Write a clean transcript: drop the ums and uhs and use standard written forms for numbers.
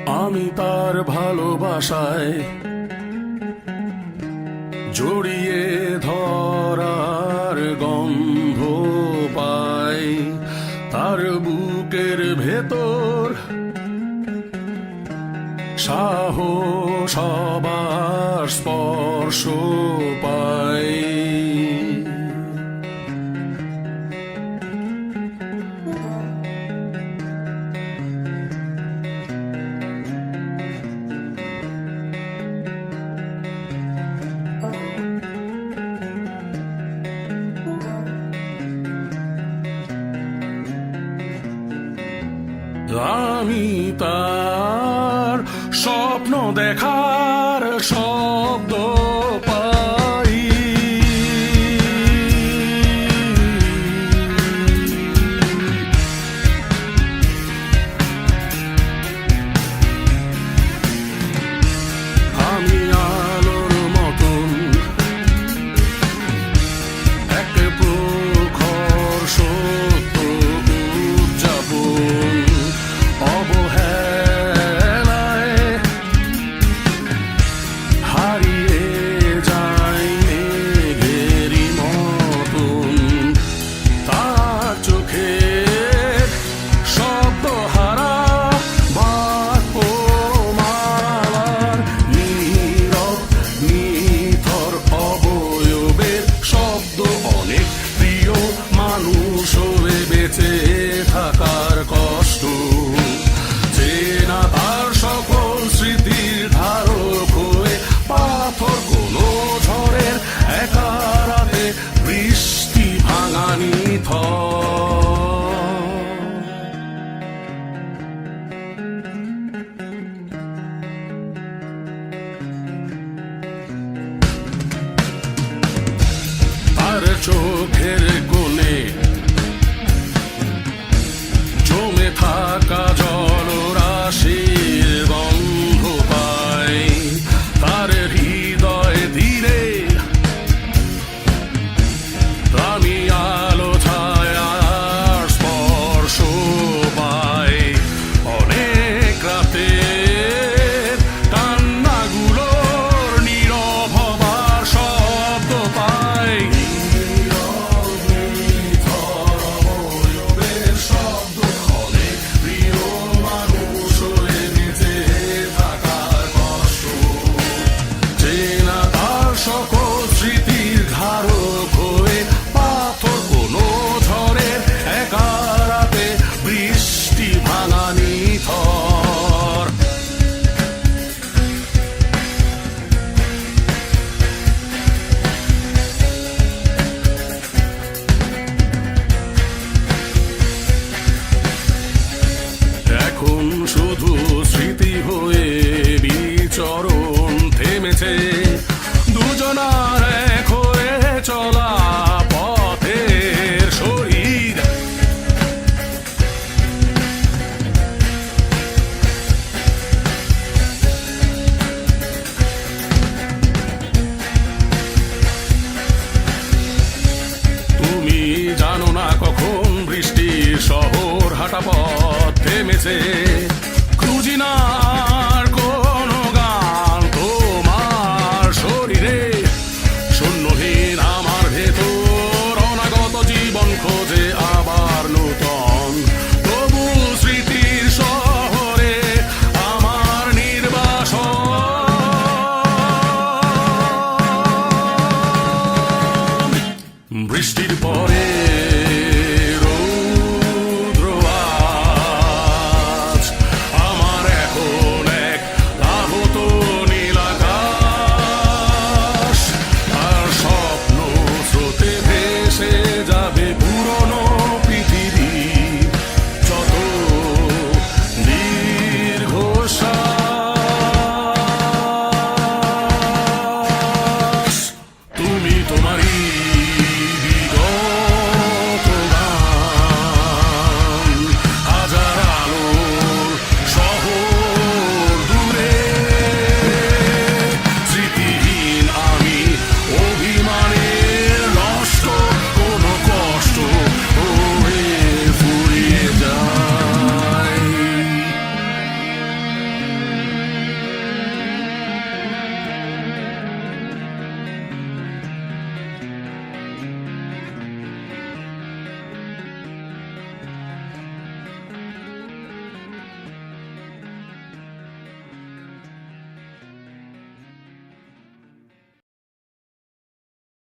আমি তার ভালোবাসায় জড়িয়ে ধরার গন্ধ পাই, তার বুকের ভেতর সাহস সবার স্পর্শ পাই। আমি তার স্বপ্ন দেখার শব্দ পাই, আমি আলোর মতন এক প্রখর সত্য উদযাপন অবহেলায় হারিয়ে যায় মেঘেরই মতন। তার চোখের শব্দহারা বাক্যমালার নীরব নিথর অবয়বের শব্দ অনেক প্রিয় মানুষ হয়ে বেঁচে থাকার কষ্ট, চেনা তার সকল স্মৃতির ধারক হয়ে পাথর কোনো ঝড়ের একা রাতে বৃষ্টি ভাঙানি তার চোখের কোণে জমে থাকা জলরাশির গন্ধ পাই, তার হৃদয় ধীরে আমি আলো ছায়ার স্পর্শ পাই। অনেক রাতে কান্নাগুলোর নীরব হবার শব্দ পাই, শব্দ অনেক প্রিয় মানুষ হয়ে বেঁচে থাকার কষ্ট, চেনা তার সকল স্মৃতির ধারক হয়ে পাথর কোনো ঝড়ের একা রাতে বৃষ্টি ভাঙানি থর। এখন শুধু স্মৃতি হয়ে বিচরণ থেমেছে দুজনার এক হয়ে চলা পথের শরীর। তুমি জানো না কখন বৃষ্টির শহর হাঁটা পথ থেমেছে।